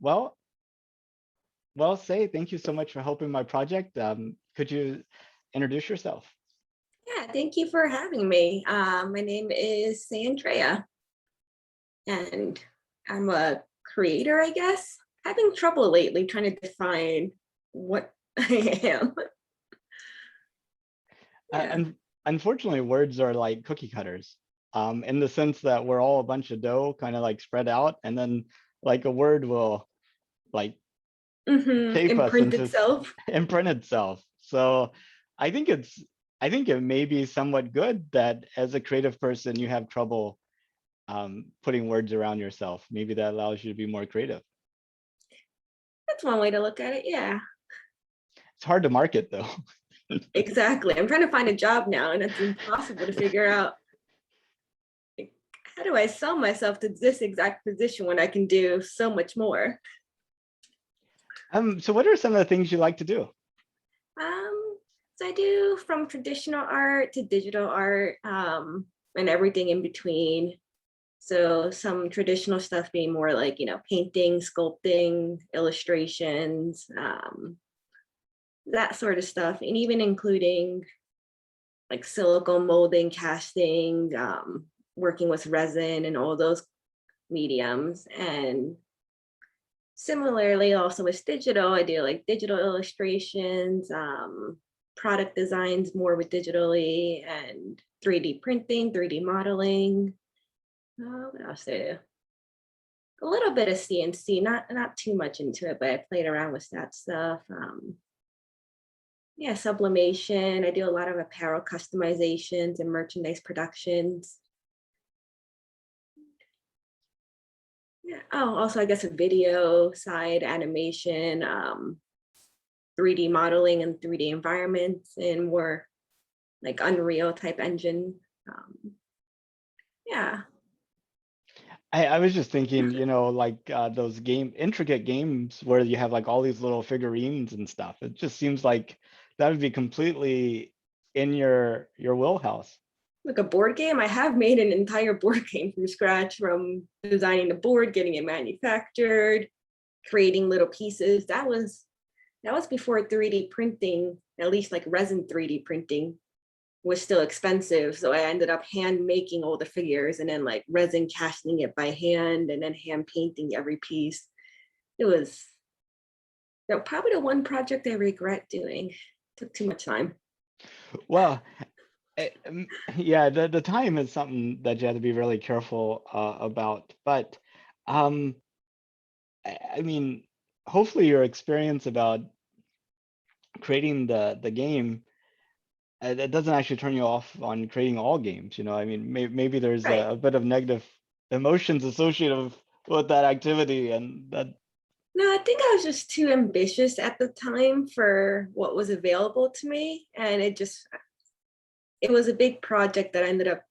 Well, well, Say, thank you so much for helping my project. Could you introduce yourself? Yeah, thank you for having me. My name is Say Andrea, and I'm a creator, I guess. Having trouble lately trying to define what I am. Yeah. And unfortunately, words are like cookie cutters, in the sense that we're all a bunch of dough, kind of like spread out, and then like a word will like shape us Imprint into itself. imprint itself. So I think it's I think it may be somewhat good that as a creative person you have trouble putting words around yourself. Maybe that allows you to be more creative. That's one way to look at it. Yeah, It's hard to market though. exactly. I'm trying to find a job now, and it's impossible to figure out, like, how do I sell myself to this exact position when I can do so much more? So what are some of the things you like to do? So I do from traditional art to digital art, and everything in between. So some traditional stuff being more like, painting, sculpting, illustrations, that sort of stuff, and even including like silicone molding, casting, working with resin and all those mediums. And similarly, also with digital, I do like digital illustrations, product designs more with digitally, and 3D printing, 3D modeling. What else do I do? A little bit of CNC, not too much into it, but I played around with that stuff. Yeah, sublimation. I do a lot of apparel customizations and merchandise productions. Yeah. Oh, also I guess a video side, animation, 3D modeling and 3D environments and more like Unreal type engine. Um, yeah. I was just thinking, like those intricate games where you have like all these little figurines and stuff. It just seems like that would be completely in your wheelhouse. Like a board game, I have made an entire board game from scratch, from designing the board, getting it manufactured, creating little pieces. That was before 3D printing, at least like resin 3D printing was still expensive. So I ended up hand making all the figures and then like resin casting it by hand and then hand painting every piece. It was probably the one project I regret doing. Took too much time. Well, yeah, the time is something that you have to be really careful about. But um, I mean, hopefully your experience about creating the game that doesn't actually turn you off on creating all games. I mean, maybe there's Right. a bit of negative emotions associated with that activity, and that. No, I think I was just too ambitious at the time for what was available to me. And it was a big project that I ended up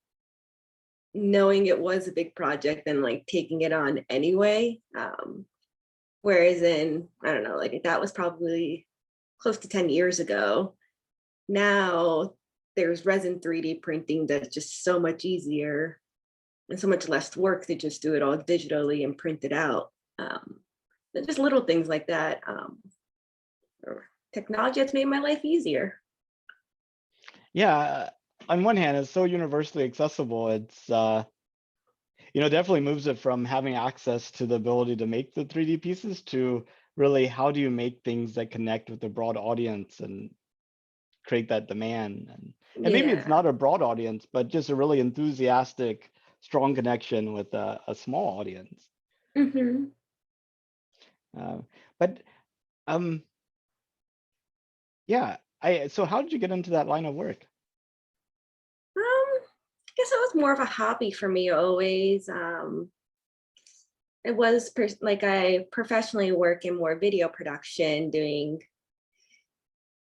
knowing it was a big project and like taking it on anyway. Whereas I don't know, like that was probably close to 10 years ago. Now there's resin 3D printing that's just so much easier and so much less work to just do it all digitally and print it out. Just little things like that. Or technology has made my life easier. Yeah, on one hand, it's so universally accessible. It's definitely moves it from having access to the ability to make the 3D pieces to really how do you make things that connect with a broad audience and create that demand. And maybe it's Yeah. not a broad audience, but just a really enthusiastic, strong connection with a small audience. hmm Uh, but um, yeah, so how did you get into that line of work? I guess it was more of a hobby for me always. It was like I professionally work in more video production, doing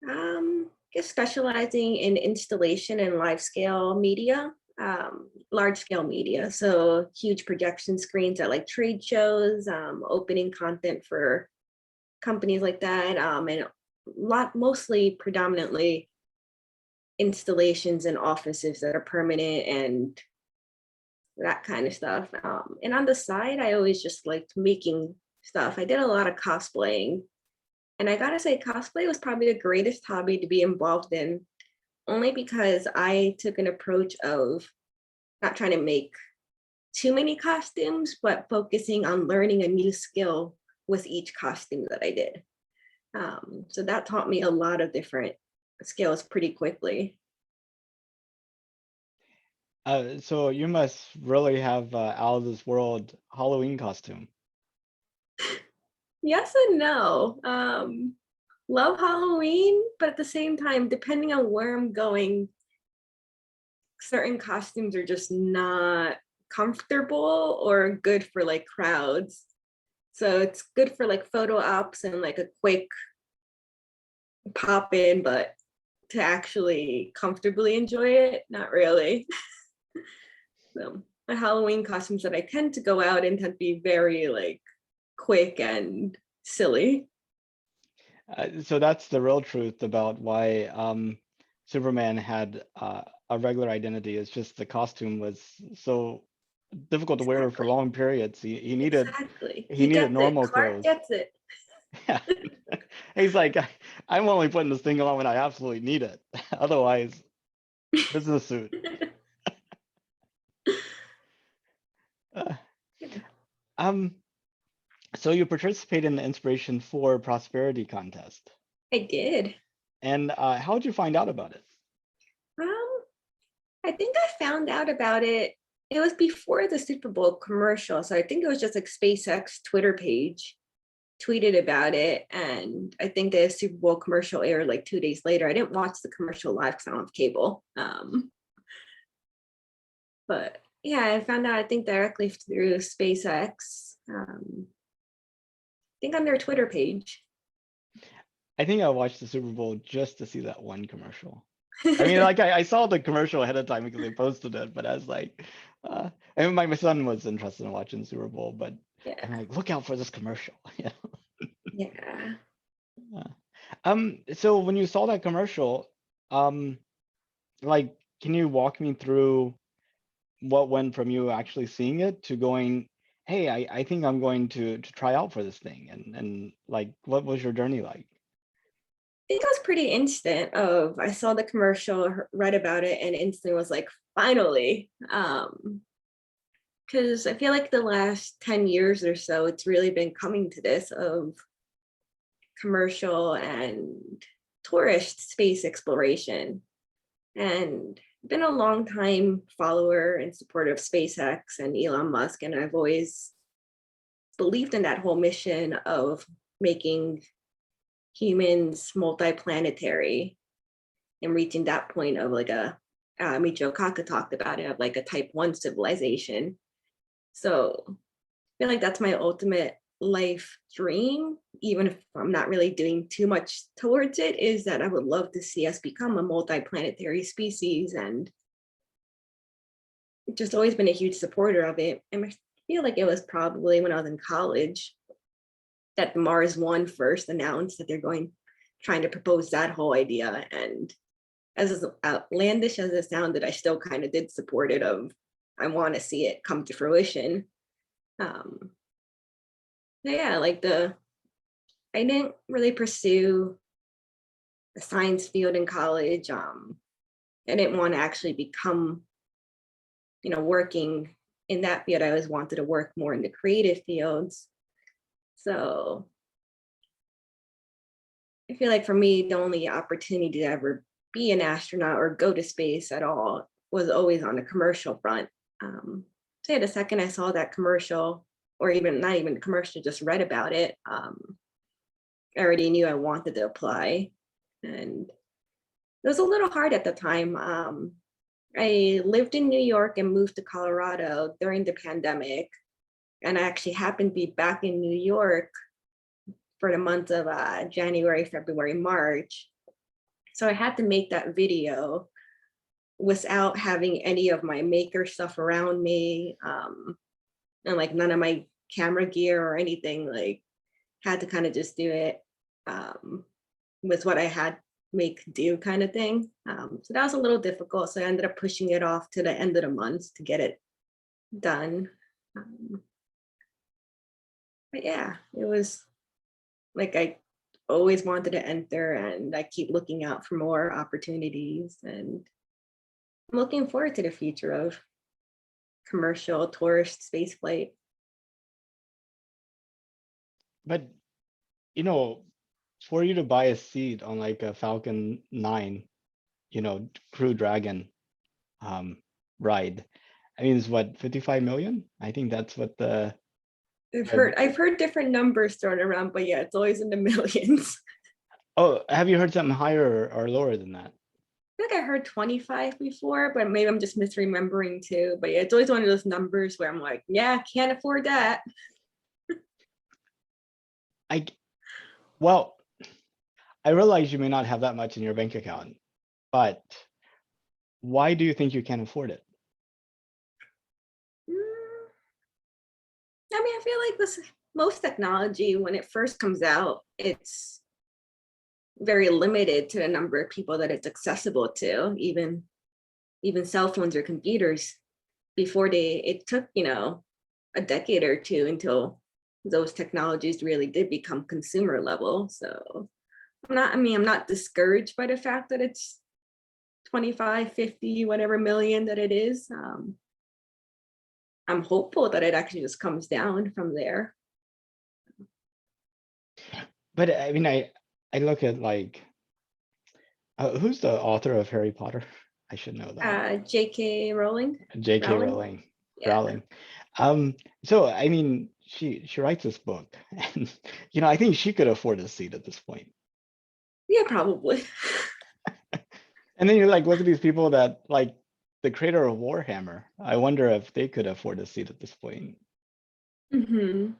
I guess specializing in installation and live scale media, large scale media. So huge projection screens at like trade shows, opening content for companies like that, and mostly predominantly installations in offices that are permanent and that kind of stuff. And on the side, I always just liked making stuff. I did a lot of cosplaying. And I gotta say, cosplay was probably the greatest hobby to be involved in, only because I took an approach of not trying to make too many costumes, but focusing on learning a new skill with each costume that I did. So that taught me a lot of different skills pretty quickly. So you must really have out of this world Halloween costume. Yes and no. Love Halloween, but at the same time, depending on where I'm going, certain costumes are just not comfortable or good for like crowds. So it's good for like photo ops and like a quick pop in, but to actually comfortably enjoy it, not really. So the Halloween costumes that I tend to go out in tend to be very like quick and silly. So that's the real truth about why Superman had a regular identity. It's just the costume was so difficult to wear for Exactly. long periods. He needed Exactly. he He needed gets it. normal Clark clothes. gets it. Yeah. He's like, I'm only putting this thing on when I absolutely need it. Otherwise, business suit. Uh, um, so you participate in the Inspiration for Prosperity contest. I did. And how did you find out about it? Um, I think I found out about it. It was before the Super Bowl commercial. So I think it was just like SpaceX Twitter page tweeted about it. And I think the Super Bowl commercial aired like 2 days later. I didn't watch the commercial live because I don't have cable. But yeah, I found out, I think, directly through SpaceX. I think on their Twitter page. I think I watched the Super Bowl just to see that one commercial. I mean, like I saw the commercial ahead of time because they posted it, but I was like, and my son was interested in watching the Super Bowl, but I'm Yeah. like, look out for this commercial. Yeah. Yeah. So when you saw that commercial, um, like, can you walk me through what went from you actually seeing it to going, hey, I think I'm going to try out for this thing, and like, what was your journey like? I think it was pretty instant of I saw the commercial, read about it, and instantly was like, finally. Because I feel like the last 10 years or so, it's really been coming to this of commercial and tourist space exploration. And been a long time follower and supporter of SpaceX and Elon Musk. And I've always believed in that whole mission of making humans multiplanetary and reaching that point of like a Michio Kaku talked about it, of like a type 1 civilization. So I feel like that's my ultimate life dream, even if I'm not really doing too much towards it, is that I would love to see us become a multiplanetary species, and just always been a huge supporter of it. And I feel like it was probably when I was in college that Mars One first announced that they're going trying to propose that whole idea. And as outlandish as it sounded, I still kind of did support it. Of I want to see it come to fruition. Um, yeah, like I didn't really pursue the science field in college. I didn't want to actually become, working in that field. I always wanted to work more in the creative fields. So I feel like for me, the only opportunity to ever be an astronaut or go to space at all was always on the commercial front. So yeah, the second I saw that commercial, or even not even commercial, just read about it, I already knew I wanted to apply. And it was a little hard at the time. I lived in New York and moved to Colorado during the pandemic. And I actually happened to be back in New York for the months of January, February, March. So I had to make that video without having any of my maker stuff around me, and like none of my camera gear or anything. Like, had to kind of just do it with what I had make do kind of thing. So that was a little difficult. So I ended up pushing it off to the end of the month to get it done. Um, But yeah, it was like I always wanted to enter, and I keep looking out for more opportunities, and I'm looking forward to the future of commercial tourist space flight. But for you to buy a seat on like a Falcon 9, Crew Dragon um ride, I mean, it's what, 55 million? I think that's what the I've heard different numbers thrown around, but yeah, it's always in the millions. oh, have you heard something higher or lower than that? I think I heard 25 before, but maybe I'm just misremembering too. But yeah, it's always one of those numbers where I'm like, yeah, can't afford that. I well, I realize you may not have that much in your bank account, but why do you think you can't afford it? Mm, I mean, I feel like this most technology when it first comes out, it's very limited to the number of people that it's accessible to, even cell phones or computers. Before it took, a decade or two until those technologies really did become consumer level. So I'm not discouraged by the fact that it's 25, 50, whatever million that it is. I'm hopeful that it actually just comes down from there. But I mean, I look at like who's the author of Harry Potter? I should know that. J.K. Rowling. J.K. Rowling. Rowling. Yeah. Rowling. So I mean, she writes this book, and I think she could afford a seat at this point. Yeah, probably. And then you like look at these people that like the creator of Warhammer. I wonder if they could afford a seat at this point. Hmm.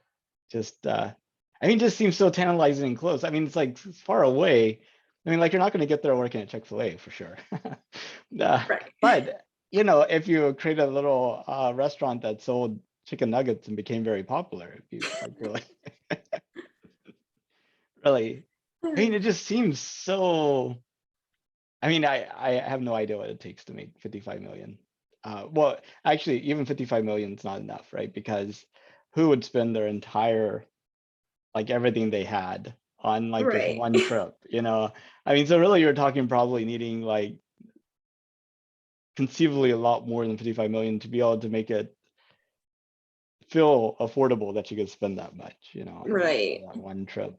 Just I mean, just seems so tantalizing and close. I mean, it's like it's far away. I mean, like you're not going to get there working at Chick-fil-A for sure. Right. But if you create a little restaurant that sold chicken nuggets and became very popular, it'd be like really, really. I mean, it just seems so. I mean, I have no idea what it takes to make 55 million. Well, actually, even 55 million is not enough, right? Because who would spend their entire like everything they had on like this Right. one trip, I mean, so really you're talking probably needing like conceivably a lot more than 55 million to be able to make it feel affordable that you could spend that much, Right. for that one trip.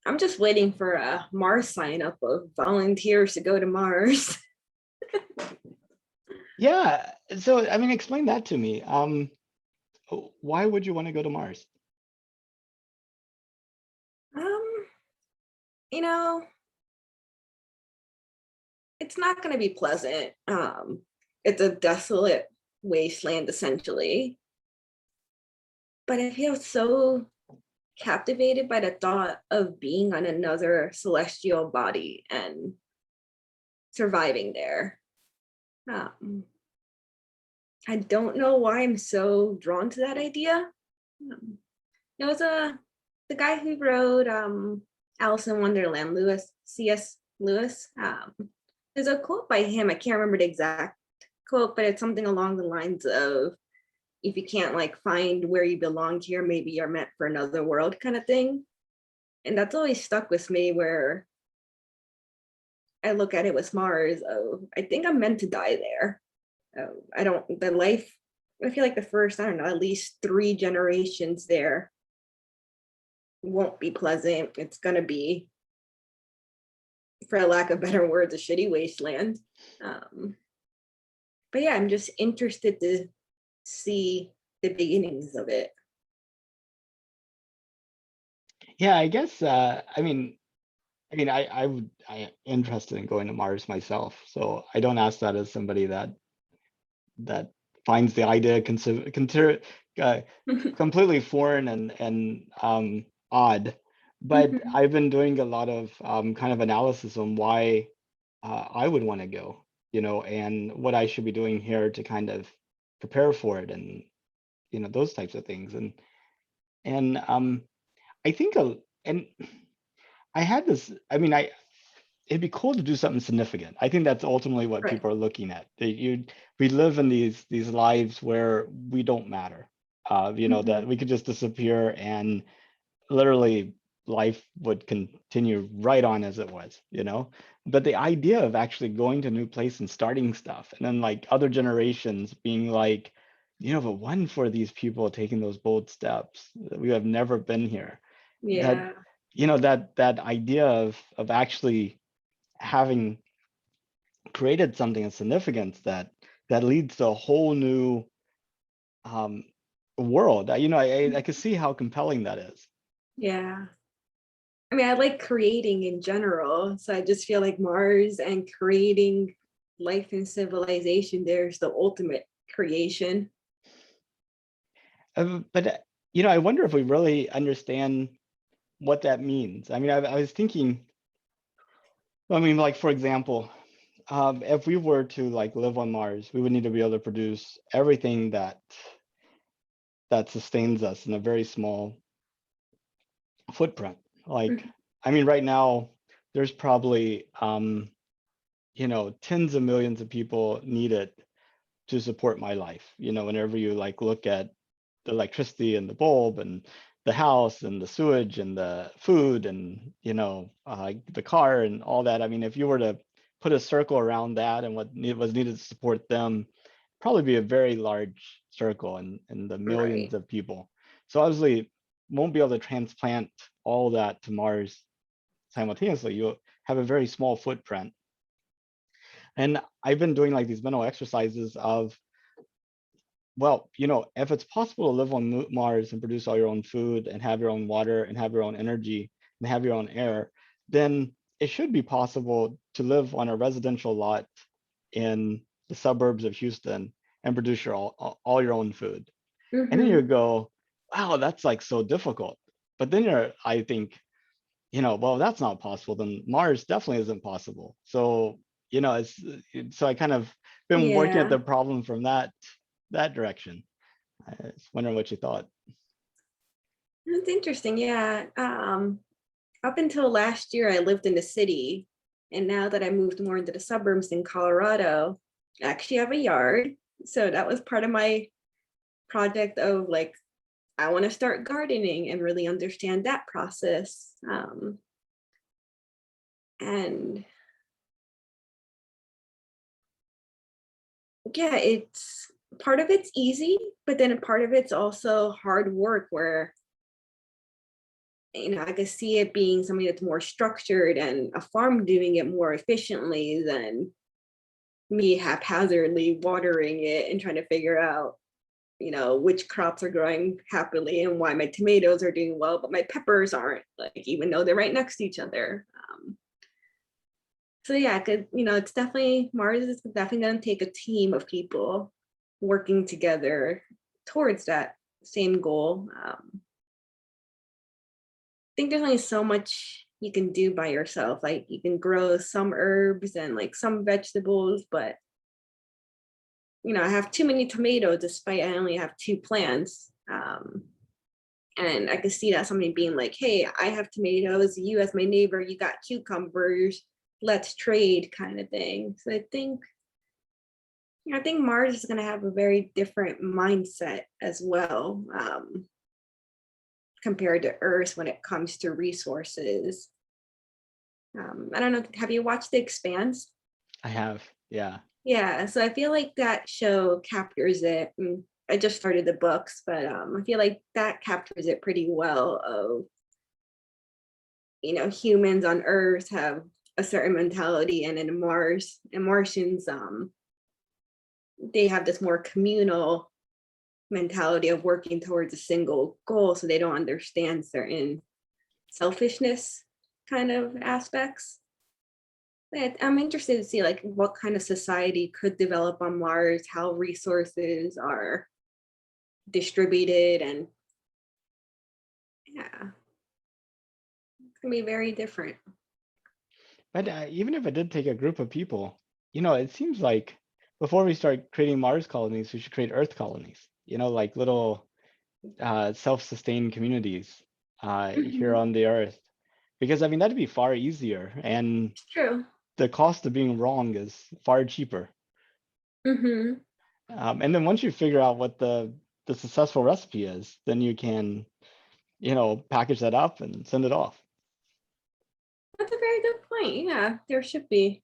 I'm just waiting for a Mars sign up of volunteers to go to Mars. Yeah, so I mean, explain that to me. Why would you want to go to Mars? Um, you know, it's not going to be pleasant. It's a desolate wasteland essentially, but I feel so captivated by the thought of being on another celestial body and surviving there. Um, I don't know why I'm so drawn to that idea. Um, it was the guy who wrote Alice in Wonderland, Lewis C.S. Lewis. There's a quote by him. I can't remember the exact quote, but it's something along the lines of, "If you can't like find where you belong here, maybe you're meant for another world," kind of thing. And that's always stuck with me. Where I look at it with Mars. Oh, I think I'm meant to die there. I don't. The life. I feel like the first, I don't know, at least 3 generations there won't be pleasant. It's gonna be, for lack of better words, a shitty wasteland. Um, but yeah, I'm just interested to see the beginnings of it. Yeah, I guess I mean, I am interested in going to Mars myself, so I don't ask that as somebody that finds the idea uh, completely foreign and odd. But Mhm. I've been doing a lot of kind of analysis on why I would want to go, and what I should be doing here to kind of prepare for it, and those types of things. And I think and I had this. I mean, it'd be cool to do something significant. I think that's ultimately what Right. people are looking at. We live in these lives where we don't matter. That Mhm. we could just disappear, and literally life would continue right on as it was, you know? But the idea of actually going to a new place and starting stuff, and then like other generations being like, but one for these people taking those bold steps, we have never been here. That, Yeah. that idea of actually having created something of significance that leads to a whole new um world. I could see how compelling that is. Yeah. I mean, I like creating in general. So I just feel like Mars and creating life and civilization, there's the ultimate creation. But I wonder if we really understand what that means. I mean, I was thinking, I mean, like for example, if we were to like live on Mars, we would need to be able to produce everything that sustains us in a very small footprint. Like, Mhm. I mean, right now there's probably tens of millions of people needed to support my life. Whenever you like look at the electricity and the bulb and the house and the sewage and the food and the car and all that. I mean, if you were to put a circle around that and what was needed to support them, probably be a very large circle and the millions Right. of people. So obviously won't be able to transplant all that to Mars simultaneously. You'll have a very small footprint. And I've been doing like these mental exercises of, well, if it's possible to live on Mars and produce all your own food and have your own water and have your own energy and have your own air, then it should be possible to live on a residential lot in the suburbs of Houston and produce all your own food. And then you Hmm. go, wow, that's like so difficult. But then I think, well, that's not possible. Then Mars definitely isn't possible. So, so I kind of been working at Yeah. the problem from that direction. I was wondering what you thought. That's interesting. Yeah. Up until last year, I lived in the city. And now that I moved more into the suburbs in Colorado, I actually have a yard. So that was part of my project of like, I want to start gardening and really understand that process. And yeah, it's part of it's easy, but then a part of it's also hard work where, I could see it being something that's more structured and a farm doing it more efficiently than me haphazardly watering it and trying to figure out, which crops are growing happily and why my tomatoes are doing well, but my peppers aren't, like, even though they're right next to each other. So yeah, it's definitely Mars is definitely going to take a team of people working together towards that same goal. I think there's only so much you can do by yourself. Like you can grow some herbs and like some vegetables, but I have too many tomatoes despite I only have two plants. And I could see that somebody being like, "Hey, I have tomatoes. You, as my neighbor, you got cucumbers. Let's trade," kind of thing. So I think Mars is going to have a very different mindset as well, compared to Earth when it comes to resources. I don't know. Have you watched The Expanse? I have, yeah. Yeah, so I feel like that show captures it. I just started the books, but I feel like that captures it pretty well. Of humans on Earth have a certain mentality, and in Mars, and Martians, they have this more communal mentality of working towards a single goal, so they don't understand certain selfishness kind of aspects. But I'm interested to see like what kind of society could develop on Mars, how resources are distributed, and yeah, it's gonna be very different. But even if it did take a group of people, it seems like before we start creating Mars colonies, we should create Earth colonies, like little self-sustained communities here Mhm. on the Earth. Because I mean, that'd be far easier. And It's true. the cost of being wrong is far cheaper. Hmm. And then once you figure out what the successful recipe is, then you can package that up and send it off. That's a very good point. Yeah, there should be.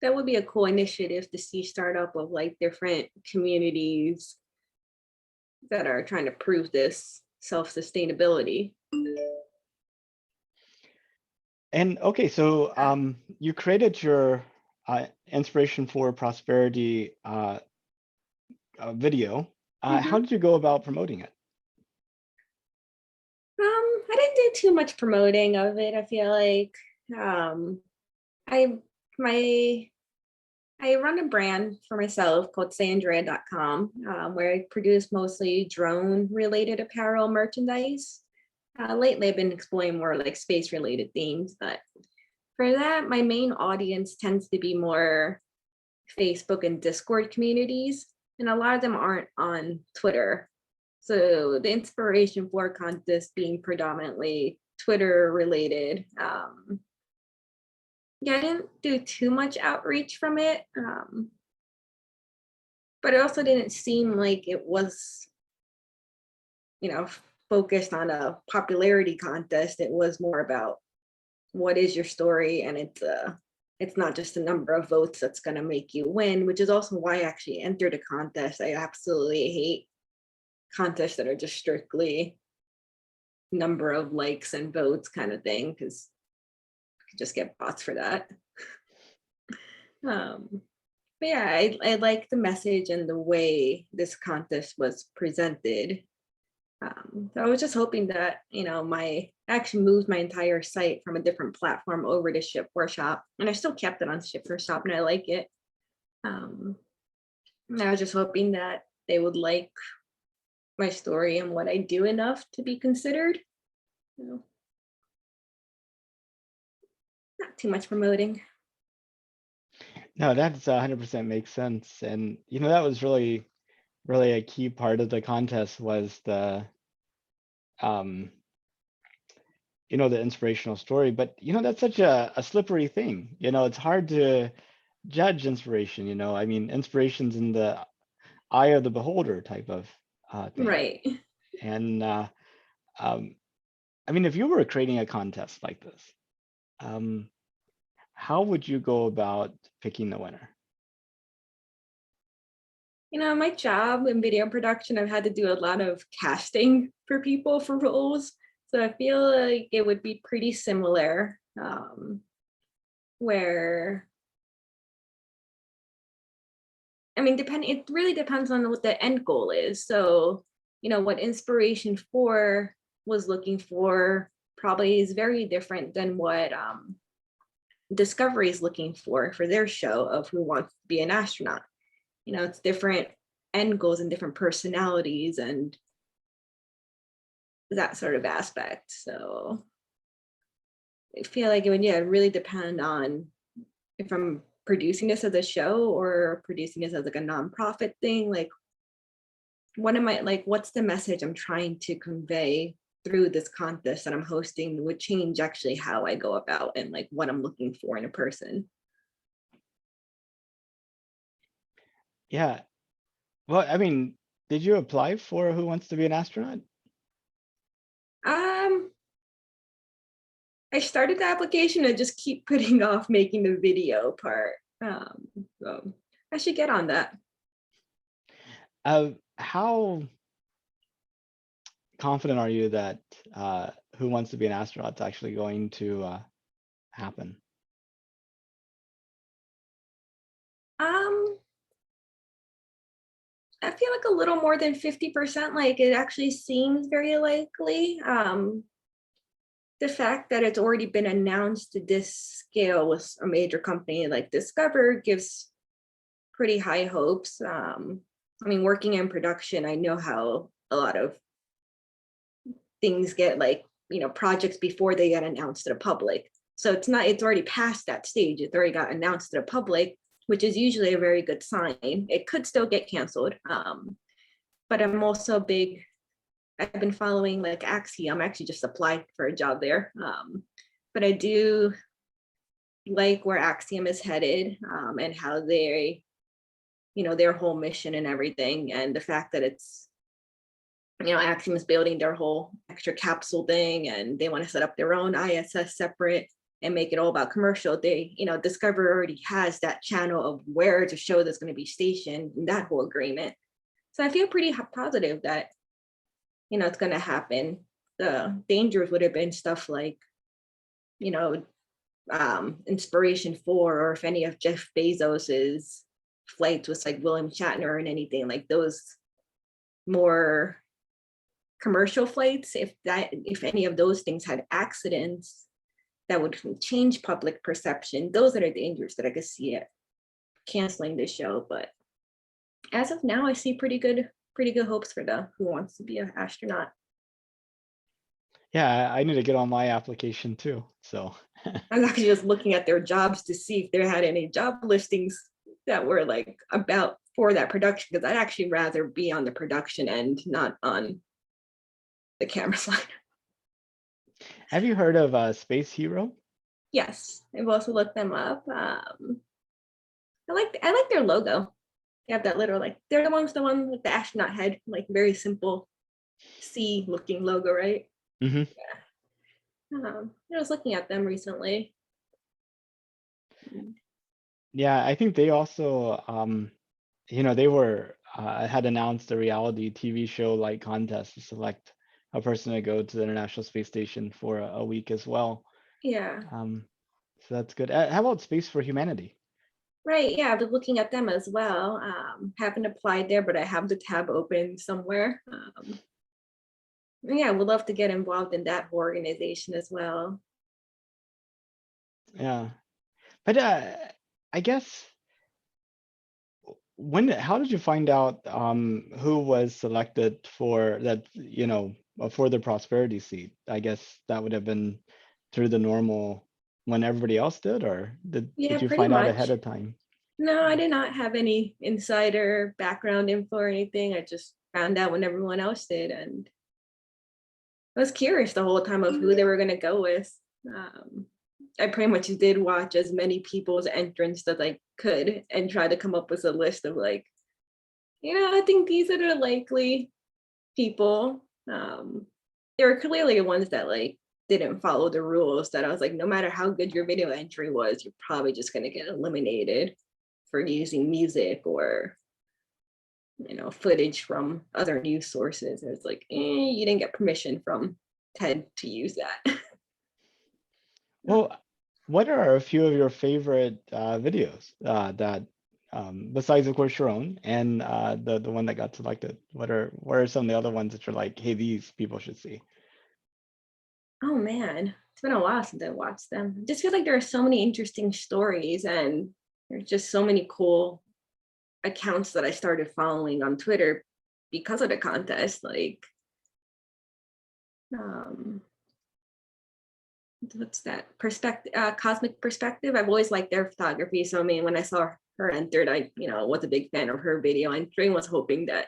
That would be a cool initiative to see start up of like different communities that are trying to prove this self-sustainability. And okay, so you created your Inspiration for Prosperity video. How Mhm. did you go about promoting it? I didn't do too much promoting of it. I feel like um, I my I run a brand for myself called sayandrea.com, where I produce mostly drone related apparel merchandise. Lately, I've been exploring more like space related themes, but for that, my main audience tends to be more Facebook and Discord communities, and a lot of them aren't on Twitter. So the inspiration for contest being predominantly Twitter related. Yeah, I didn't do too much outreach from it, but it also didn't seem like it was, you know, focused on a popularity contest. It was more about what is your story, and it's not just the number of votes that's going to make you win, which is also why I actually entered a contest. I absolutely hate contests that are just strictly number of likes and votes kind of thing, because you could just get bots for that. um but yeah, I like the message and the way this contest was presented. So I was just hoping that, my actually moved my entire site from a different platform over to Ship for Shop, and I still kept it on Ship for Shop, and I like it. Um, and I was just hoping that they would like my story and what I do enough to be considered. You know, not too much promoting. No, that's 100% makes sense. And that was really, really a key part of the contest was um, the inspirational story. But that's such a slippery thing. It's hard to judge inspiration. I mean, inspiration's in the eye of the beholder type of thing. Right. And um, I mean, if you were creating a contest like this, um, how would you go about picking the winner? My job in video production, I've had to do a lot of casting for people for roles. So I feel like it would be pretty similar, where, I mean, it really depends on what the end goal is. So, what Inspiration for was looking for probably is very different than what Discovery is looking for their show of Who Wants to Be an Astronaut. It's different end goals and different personalities and that sort of aspect. So I feel like it would, yeah, really depend on if I'm producing this as a show or producing this as like a nonprofit thing. Like, what am I like? What's the message I'm trying to convey through this contest that I'm hosting would change actually how I go about and like what I'm looking for in a person. Yeah. Well, I mean, did you apply for Who Wants to Be an Astronaut? Um, I started the application and just keep putting off making the video part. So I should get on that. How confident are you that Who Wants to Be an Astronaut is actually going to happen? Um, I feel like a little more than 50%, like it actually seems very likely. The fact that it's already been announced to this scale with a major company like Discover gives pretty high hopes. I mean, working in production, I know how a lot of things get like, projects before they get announced to the public. So it's already past that stage. It's already got announced to the public, which is usually a very good sign. It could still get canceled. But I'm also big, I've been following like Axiom. I actually just applied for a job there. But I do like where Axiom is headed, and how they, their whole mission and everything. And the fact that it's Axiom is building their whole extra capsule thing, and they want to set up their own ISS separate and make it all about commercial. Discovery already has that channel of where to show that's going to be stationed in that whole agreement. So I feel pretty positive that, it's going to happen. The dangers would have been stuff like, you know, Inspiration 4, or if any of Jeff Bezos's flights was like William Shatner and anything like those more commercial flights, if any of those things had accidents that would change public perception, those are the dangers that I could see it canceling the show. But as of now, I see pretty good hopes for the Who Wants to Be an Astronaut. Yeah, I need to get on my application too. So I was actually just looking at their jobs to see if there had any job listings that were like about for that production, because I'd actually rather be on the production end, not on the camera side. have you heard of Space Hero? Yes, I've also looked them up. I like their logo. They have that little, like, they're the one with the astronaut head, like very simple C looking logo, right? Hmm. I was looking at them recently. Yeah, I think they also, they were had announced a reality TV show like contest to select a person to go to the International Space Station for a week as well. Yeah, So that's good. How about Space for Humanity? right. Yeah, I've been looking at them as well. Haven't applied there, but I have the tab open somewhere. Yeah, would love to get involved in that organization as well. Yeah, but I guess how did you find out who was selected for that, for the prosperity seat? I guess that would have been through the normal when everybody else did, or Yeah, did you pretty find out ahead much. of time? No, I did not have any insider background info or anything. I just found out when everyone else did, and I was curious the whole time of who they were going to go with. I pretty much did watch as many people's entrance that I could and try to come up with a list of like, I think these are the likely people. There were clearly the ones that like didn't follow the rules, that I was like, no matter how good your video entry was, you're probably just going to get eliminated for using music or footage from other news sources. It's like, you didn't get permission from Ted to use that. Well, what are a few of your favorite videos that besides of course your own and the one that got selected? What are some of the other ones that you're like, hey, these people should see? Oh man, it's been a while since I watched them. I just feel like there are so many interesting stories, and there's just so many cool accounts that I started following on Twitter because of the contest. Like, um, what's that perspective? Cosmic Perspective. I've always liked their photography, so I mean, when I saw her entered, I was a big fan of her video entry and was hoping that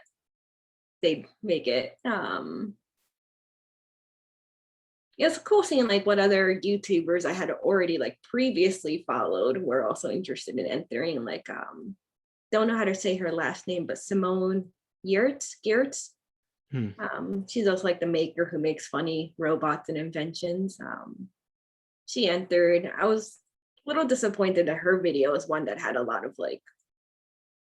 they'd make it. It's cool seeing like what other YouTubers I had already like previously followed were also interested in entering. Like, don't know how to say her last name, but Simone Geertz. Hmm. She's also like the maker who makes funny robots and inventions. She entered. I was a little disappointed that her video was one that had a lot of like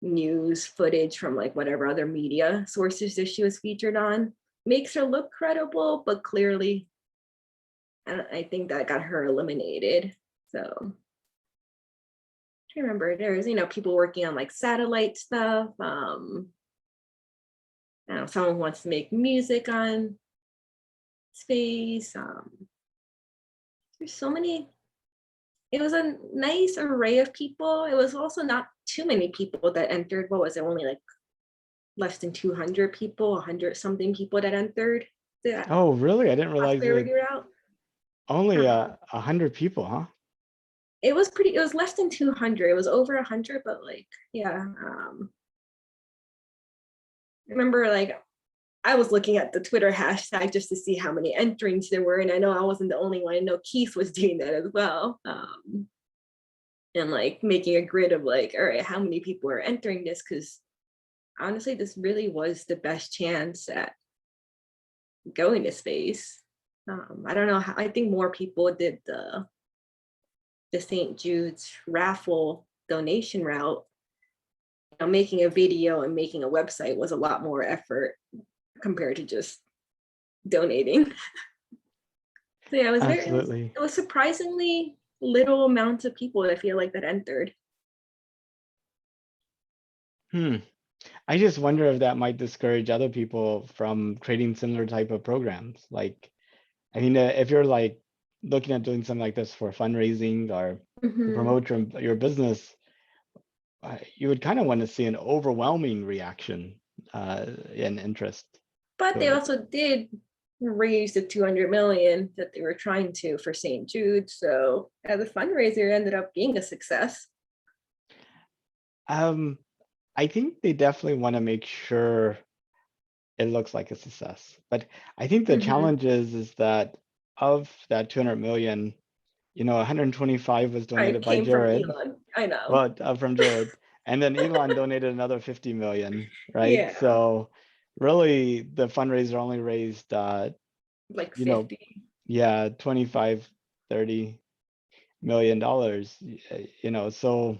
news footage from like whatever other media sources that she was featured on. Makes her look credible, but clearly, I think that got her eliminated. So I remember there's people working on like satellite stuff. I don't know, someone wants to make music on space. There's so many. It was a nice array of people. It was also not too many people that entered. What was it? Only like less than 200 people, 100 something people that entered the Oh, really? I didn't realize prosperity it route. only Um, 100 people, huh? it was pretty. It was less than 200. It was over 100, but like, yeah. Remember, like, I was looking at the Twitter hashtag just to see how many entrants there were, and I know I wasn't the only one. I know Keith was doing that as well, and like making a grid of like, all right, how many people are entering this? Because honestly, this really was the best chance at going to space. I don't know how, I think more people did the St. Jude's raffle donation route. You know, making a video and making a website was a lot more effort compared to just donating. So yeah, Absolutely. it was surprisingly little amounts of people I feel like that entered. Hmm. I just wonder if that might discourage other people from creating similar type of programs. Like, I mean, if you're like looking at doing something like this for fundraising or to Mhm. promote your business, you would kind of want to see an overwhelming reaction and interest But to they it. also did raise the 200 million that they were trying to for St. Jude. So as a fundraiser, it ended up being a success. Um, I think they definitely want to make sure it looks like a success. But I think the Mhm. challenge is that of that 200 million, 125 was I donated by came from Jared, Elon. I know. well, from Jared, and then Elon donated another 50 million, right? Yeah, So really the fundraiser only raised, like you know, 50. yeah, 25, 30 million dollars, so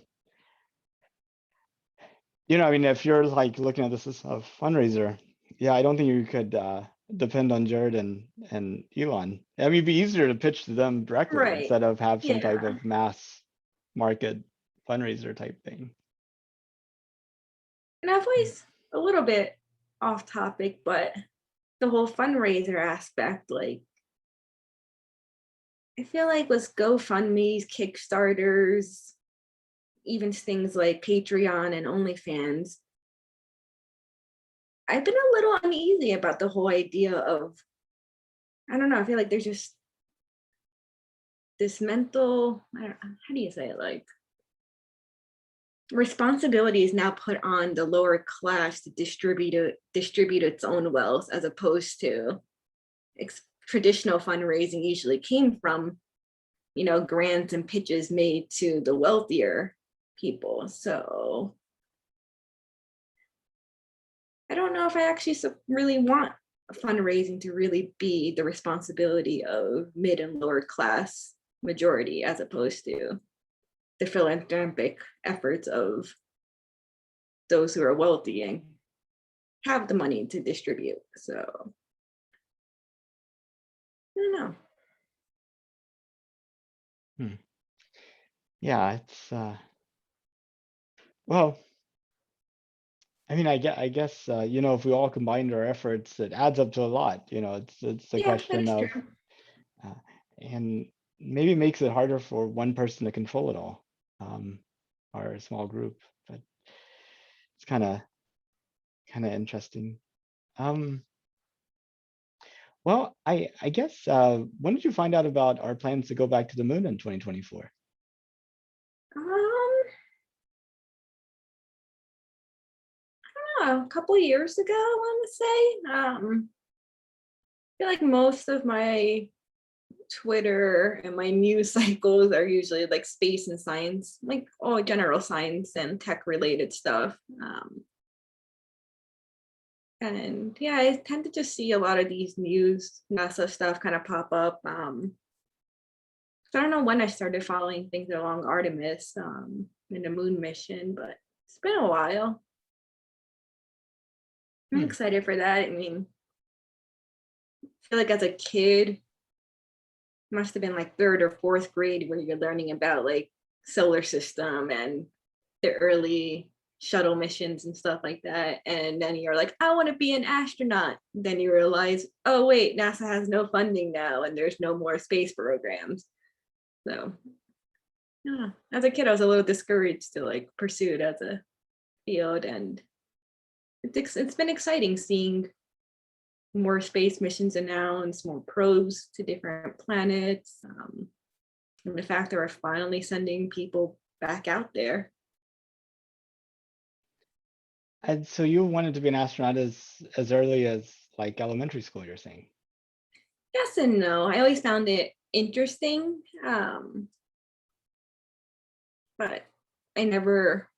I mean, if you're like looking at this as a fundraiser, yeah, I don't think you could depend on Jared and Elon. I mean, it'd be easier to pitch to them directly Right. instead of have some type Yeah. of mass market fundraiser type thing. And I've always a little bit off topic, but the whole fundraiser aspect, like I feel like with GoFundMe's, Kickstarters, even things like Patreon and OnlyFans, I've been a little uneasy about the whole idea of, I don't know, I feel like there's just this mental, I don't, how do you say it? Like responsibility is now put on the lower class to distribute its own wealth as opposed to traditional fundraising usually came from, grants and pitches made to the wealthier people. So I don't know if I actually really want fundraising to really be the responsibility of mid and lower class majority as opposed to the philanthropic efforts of those who are wealthy and have the money to distribute. So I don't know. Hmm. Yeah, it's well, I mean, I guess if we all combined our efforts, it adds up to a lot. It's a Yeah, that question is of true. uh, and maybe makes it harder for one person to control it all, um, or a small group. But it's kind of interesting. Um, well, I guess when did you find out about our plans to go back to the moon in 2024? Um, a couple years ago, I want to say. I feel like most of my Twitter and my news cycles are usually like space and science, like all general science and tech related stuff. And yeah, I tend to just see a lot of these news NASA stuff kind of pop up. So I don't know when I started following things along Artemis in the moon mission, but it's been a while. I'm Hmm. excited for that. I mean, I feel like as a kid, must have been like third or fourth grade where you're learning about like solar system and the early shuttle missions and stuff like that. And then you're like, I want to be an astronaut. Then you realize, oh wait, NASA has no funding now and there's no more space programs. So yeah, as a kid, I was a little discouraged to like pursue it as a field, and it's been exciting seeing more space missions announced, more probes to different planets, and the fact that we're finally sending people back out there. And so you wanted to be an astronaut as early as like elementary school, you're saying? Yes and no. I always found it interesting, but I never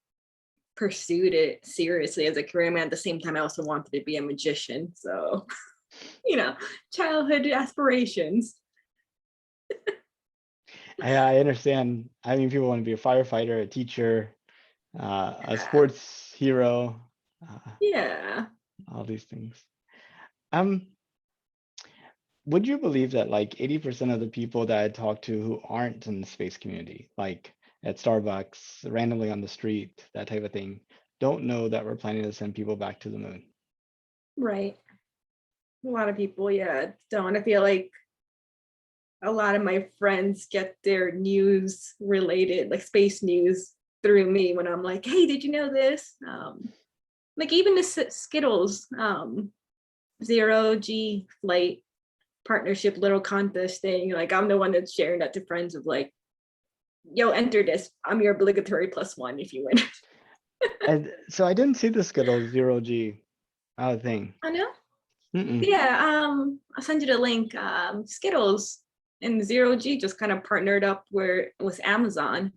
pursued it seriously as a career. I mean, at the same time, I also wanted to be a magician. So you know, childhood aspirations. I understand. I mean, people want to be a firefighter, a teacher, a Yeah. sports hero, uh, Yeah. all these things. Um, would you believe that like 80% of the people that I talk to who aren't in the space community, like at Starbucks, randomly on the street, that type of thing, don't know that we're planning to send people back to the moon? Right. A lot of people, yeah, don't. I feel like a lot of my friends get their news related, like space news, through me when I'm like, hey, did you know this? Like even the Skittles zero G flight partnership little contest thing. Like I'm the one that's sharing that to friends of like, yo, enter this. I'm your obligatory +1 if you win. And so I didn't see the Skittles zero G thing. I know. Mm-mm. Yeah, I'll send you the link. Skittles and zero G just kind of partnered up where with Amazon.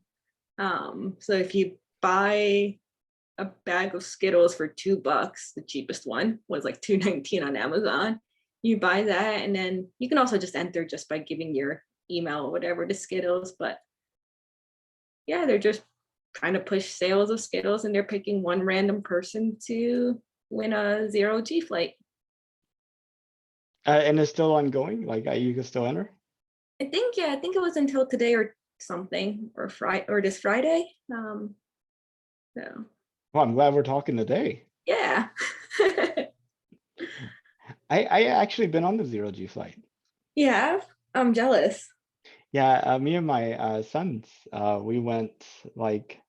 So if you buy a bag of Skittles for $2, the cheapest one was like $2.19 on Amazon. You buy that, and then you can also just enter just by giving your email or whatever to Skittles. But yeah, they're just trying to push sales of Skittles, and they're picking one random person to win a zero G flight. And it's still ongoing. Like you can still enter. I think it was until today or something, or Friday or this Friday. So Well, I'm glad we're talking today. yeah. I actually been on the zero G flight. Yeah, I'm jealous. Yeah, me and my sons, we went like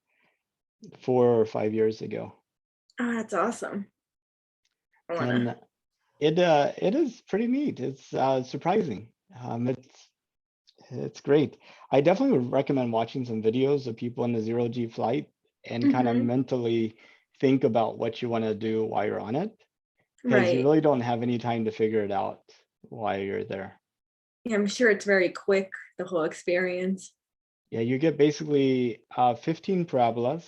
4 or 5 years ago, Oh, that's awesome. I wanna. and it is pretty neat. It's surprising. It's great. I definitely would recommend watching some videos of people in the zero G flight and kind of Hmm. mentally think about what you want to do while you're on it, because you Right. really don't have any time to figure it out while you're there. Yeah, I'm sure it's very quick, the whole experience. Yeah, you get basically 15 parabolas.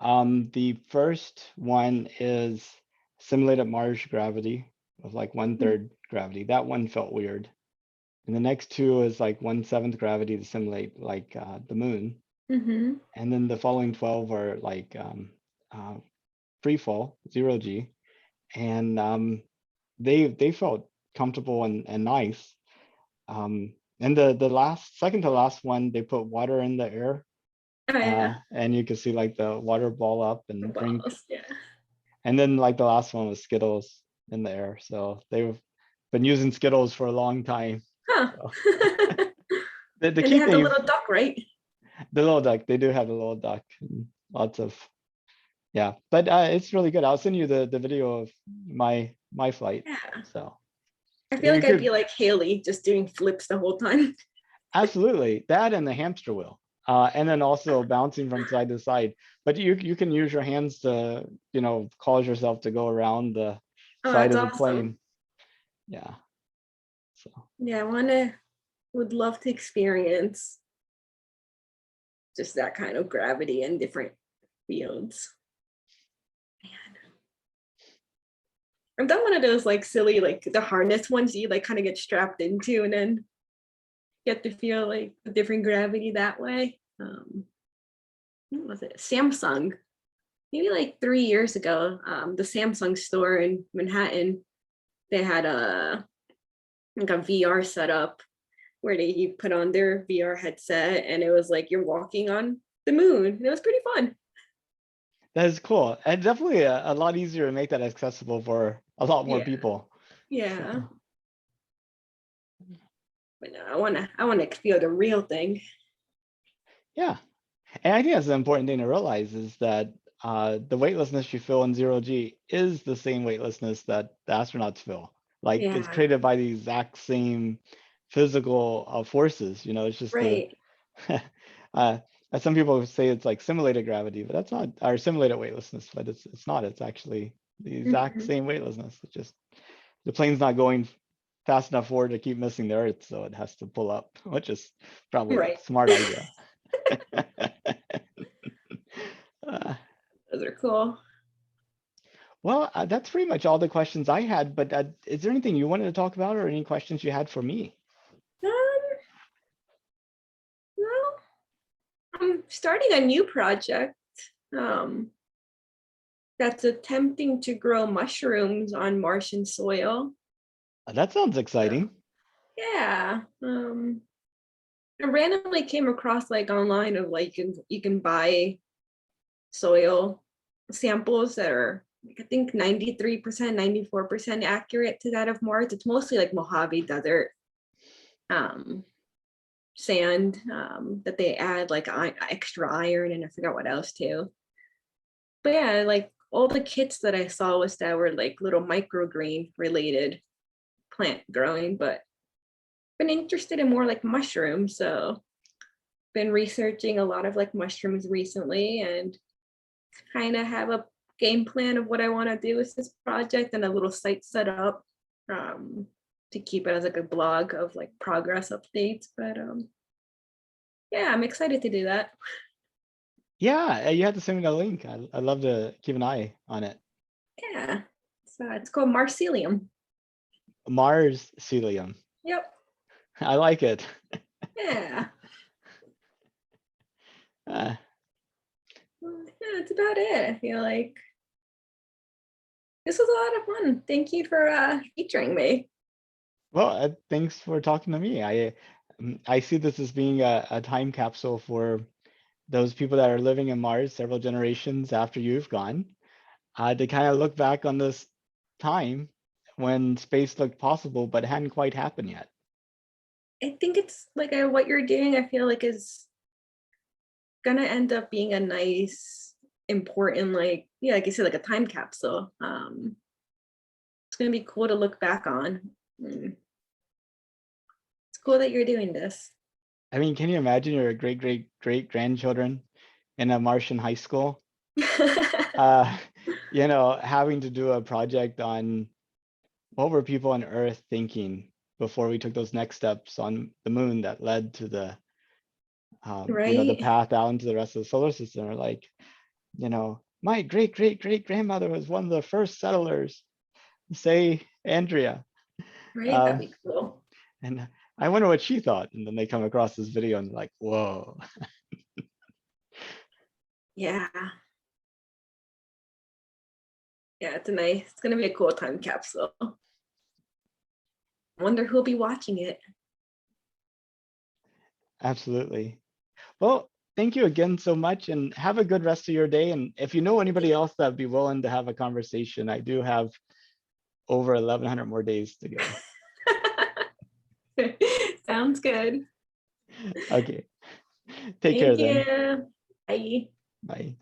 The first one is simulated Mars gravity of like 1/3 gravity. That one felt weird. And the next two is like 1/7 gravity to simulate like the moon. Mm-hmm. And then the following 12 are like uh, free fall, zero G. And they felt comfortable and nice. And the last second to last one, they put water in the air, Oh yeah, and you can see like the water ball up the and drink. balls. Yeah. And then like the last one was Skittles in the air. So they've been using Skittles for a long time. Huh. So the And they key have the thing, little duck, right? the little duck, they do have the little duck. And lots of, yeah. But it's really good. I'll send you the video of my flight. Yeah. So I feel you like I'd be could like Haley, just doing flips the whole time. absolutely that and the hamster wheel. And then also bouncing from side to side. But you can use your hands to, cause yourself to go around the Oh, side that's of the awesome. plane. Yeah. So Yeah, would love to experience just that kind of gravity in different fields. Man. I've done one of those like silly, like the harness ones you like kind of get strapped into and then get to feel like the different gravity that way. What was it? Samsung. Maybe like 3 years ago, the Samsung store in Manhattan, they had a VR setup where you put on their VR headset and it was like you're walking on the moon. And it was pretty fun. that is cool. And definitely a lot easier to make that accessible for a lot more Yeah. people. Yeah. So But no, I wanna feel the real thing. yeah. And I think that's the important thing to realize is that the weightlessness you feel in zero G is the same weightlessness that the astronauts feel. Like it's Yeah. created by the exact same physical forces. It's just the Right. uh, some people say it's like simulated gravity, but that's not, or simulated weightlessness, but it's not. It's actually the exact Mhm. same weightlessness. It's just the plane's not going fast enough forward to keep missing the Earth, so it has to pull up, which is probably a Right. smart idea. Uh, Those are cool. Well, that's pretty much all the questions I had, but is there anything you wanted to talk about or any questions you had for me? Um, well, I'm starting a new project. Um, that's attempting to grow mushrooms on Martian soil. That sounds So, exciting. yeah. I randomly came across like online of like you can buy soil samples that are like, I think 93%, 94% accurate to that of Mars. It's mostly like Mojave Desert um, sand that they add like extra iron and I forgot what else too. But yeah, like all the kits that I saw was that were like little microgreen related plant growing, but been interested in more like mushrooms. So been researching a lot of like mushrooms recently and kind of have a game plan of what I want to do with this project and a little site set up um, to keep it as like a blog of like progress updates. But yeah, I'm excited to do that. Yeah, you have to send me the link. I'd love to keep an eye on it. Yeah, so it's called Marcelium. Mars Celium. Yep. I like it. Yeah. Uh, Well, yeah, that's about it. I feel like this was a lot of fun. Thank you for featuring me. well, thanks for talking to me. I see this as being a time capsule for those people that are living in Mars several generations after you've gone, to kind of look back on this time when space looked possible but hadn't quite happened yet. I think it's like what you're doing, I feel like is gonna end up being a nice, important, like, yeah, like you said, like a time capsule. It's gonna be cool to look back on. It's cool that you're doing this. I mean, can you imagine your great grandchildren in a Martian high school, uh, having to do a project on what were people on Earth thinking before we took those next steps on the moon that led to the Right? path out into the rest of the solar system. Or like, my great grandmother was one of the first settlers, say Andrea. Right? That'd Um, be cool. and I wonder what she thought. And then they come across this video and they're like, whoa. Yeah. Yeah, it's gonna be a cool time capsule. I wonder who'll be watching it. Absolutely. Well, thank you again so much and have a good rest of your day. And if you know anybody else that'd be willing to have a conversation, I do have over 1,100 more days to go. Sounds good. Okay. Take care Thank then. you. Bye. Bye.